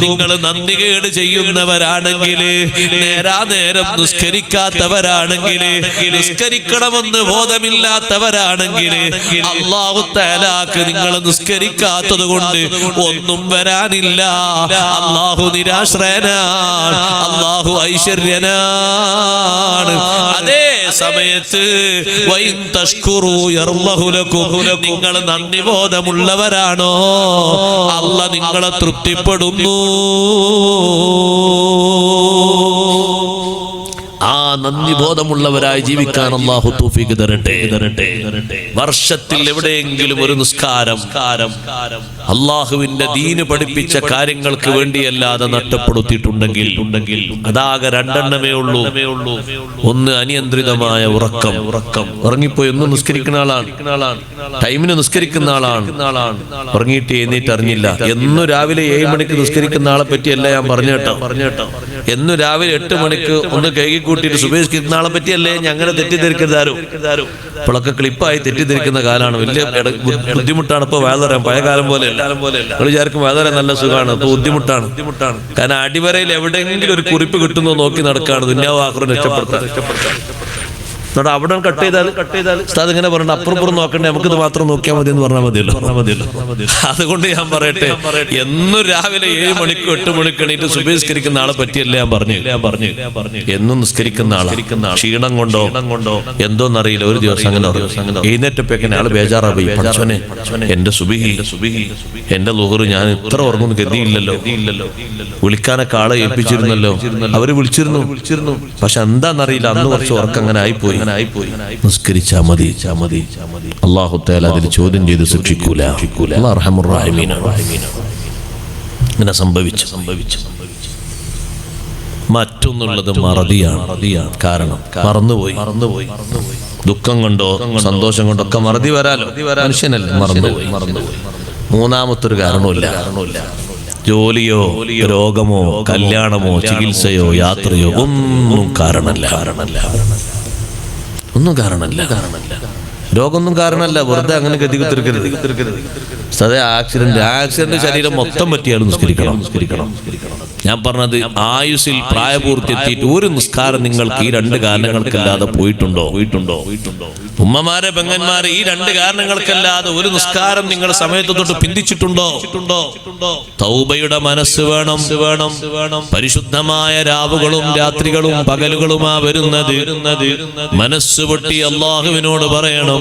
നിങ്ങൾ നന്ദികേട് ചെയ്യുന്നവരാണെങ്കിൽ, നേരാനേരം നിസ്കരിക്കാത്തവരാണെങ്കിൽ, നിസ്കരിക്കണമെന്ന് ബോധമില്ലാത്തവരാണെങ്കിൽ, അല്ലാഹു തആലാക്ക് നിങ്ങൾ നിസ്കരിക്കാത്തത് കൊണ്ട് ഒന്നും വരാനില്ല. അല്ലാഹു നിരാശ്രയനാണ്, അല്ലാഹു ഐശ്വര്യനാണ്. അതേ സമയത്ത് നിങ്ങൾ നന്ദി ബോധമുള്ളവരാണോ, അല്ലാഹു നിങ്ങളെ തൃപ്തിപ്പെടുന്നു. ആ നന്ദി ബോധമുള്ളവരായി ജീവിക്കാൻ അല്ലാഹു തൗഫീഖ് തരട്ടെ. വർഷത്തിൽ എവിടെയെങ്കിലും ഒരു നിസ്കാരം അല്ലാഹുവിന്റെ ദീന് പഠിപ്പിച്ച കാര്യങ്ങൾക്ക് വേണ്ടിയല്ലാതെ നഷ്ടപ്പെടുത്തിയിട്ടുണ്ടെങ്കിൽ അതാകെ രണ്ടെണ്ണമേ ഉള്ളൂ. ഒന്ന് അനിയന്ത്രിതമായ ഉറക്കം. ഉറങ്ങിപ്പോയി ഒന്നും നിസ്കരിക്കുന്ന ആളാണ്, ടൈമിന് നിസ്കരിക്കുന്ന ആളാണ്, ഉറങ്ങിയിട്ട് എഴുന്നേറ്റ് അറിഞ്ഞില്ല. എന്നു രാവിലെ 7 മണിക്ക് നിസ്കരിക്കുന്ന ആളെ പറ്റിയല്ല ഞാൻ പറഞ്ഞേട്ടോ. എന്നു രാവിലെ 8 മണിക്ക് ഒന്ന് കൈകി കൂട്ടിയിട്ട് സുബഹിസ്കരിക്കുന്ന ആളെ പറ്റിയല്ലേ ഞങ്ങനെ തെറ്റിദ്ധരിക്കരുതാരോ. ഇപ്പോഴൊക്കെ ക്ലിപ്പായി തെറ്റിദ്ധരിക്കുന്ന കാലാണ്. വലിയ ബുദ്ധിമുട്ടാണ് ഇപ്പൊ വേദന. പഴയ കാലം പോലെ നിങ്ങൾ വിചാരിക്കും വേദന നല്ല സുഖമാണ്, ഇപ്പൊ ബുദ്ധിമുട്ടാണ്. കാരണം അടിവരയിൽ എവിടെയെങ്കിലും ഒരു കുറിപ്പ് കിട്ടുന്നോ നോക്കി നടക്കാണ് ദുനിയാവ് ആഖിറത്ത് രക്ഷപ്പെടുത്താൻ. അവിടെ കട്ട് ചെയ്താൽ ഉസ്താദ് ഇങ്ങനെ പറഞ്ഞ അപ്പുറപ്പുറം നോക്കണ്ടേ, നമുക്കിത് മാത്രം നോക്കിയാൽ മതി എന്ന് പറഞ്ഞാൽ മതിയല്ലോ. അതുകൊണ്ട് ഞാൻ പറയട്ടെ, എന്നും രാവിലെ 7 മണിക്ക് 8 മണിക്ക് എണീറ്റ് സുബഹിസ്കരിക്കുന്ന ആളെ പറ്റിയല്ലേ ഞാൻ പറഞ്ഞു. എന്നും നിസ്കരിക്കുന്ന ആളെ ക്ഷീണം കൊണ്ടോ എന്തോന്നറിയില്ല, ഒരു ദിവസം അങ്ങനെ എഴുന്നേറ്റപ്പോഴേക്കും ആള് ബേജാറാ പോയി. പഠിച്ചോനെ, എന്റെ സുബഹി എന്റെ ളുഹർ ഞാൻ ഇത്ര ഉറങ്ങുന്നു കരുതിയില്ലല്ലോ. വിളിക്കാനൊക്കെ ആളെ ഏൽപ്പിച്ചിരുന്നല്ലോ, അവര് വിളിച്ചിരുന്നു. പക്ഷെ എന്താന്നറിയില്ല, അന്ന് കുറച്ച് ഉറക്കം അങ്ങനെ ആയിപ്പോയി. നിസ്കരിച്ചാ മതി. അല്ലാഹു തആല അതിൽ ചോദ്യം ചെയ്ത് ശിക്ഷിക്കൂല. അല്ലാഹു അർഹമുർ റഹീമീനാണ്. ഇങ്ങനെ സംഭവിച്ചു. മറ്റൊന്നുള്ളത് മറദിയാണ്. കാരണം മറന്നുപോയി. ദുഃഖം കൊണ്ടോ സന്തോഷം കൊണ്ടോ ഒക്കെ മറതി വരാലോ, മനുഷ്യനല്ലേ, മറന്നുപോയി. മൂന്നാമത്തൊരു കാരണമില്ല. ജോലിയോ രോഗമോ കല്യാണമോ ചികിത്സയോ യാത്രയോ ഒന്നും കാരണമല്ല. രോഗമൊന്നും കാരണമല്ല. വെറുതെ അങ്ങനെ ഗതികുത്തിരിക്കരുത്. ആക്സിഡന്റ് ശരീരം മൊത്തം പറ്റിയാലും നിസ്കരിക്കണം. ഞാൻ പറഞ്ഞത് ആയുസിൽ പ്രായപൂർത്തി എത്തിയിട്ട് ഒരു നിസ്കാരം നിങ്ങൾക്ക് ഈ 2 കാരണങ്ങൾക്കല്ലാതെ പോയിട്ടുണ്ടോ? ഉമ്മമാരെ പെങ്ങന്മാരെ, ഈ 2 കാരണങ്ങൾക്കല്ലാതെ ഒരു നിസ്കാരം നിങ്ങൾ സമയത്ത് തൊട്ട് പിന്തിച്ചിട്ടുണ്ടോ? തൗബയുടെ മനസ്സ് വേണം. പരിശുദ്ധമായ രാവുകളും രാത്രികളും പകലുകളുമാ വരുന്നത്. മനസ്സ് പൊട്ടി അല്ലാഹുവിനോട് പറയണം.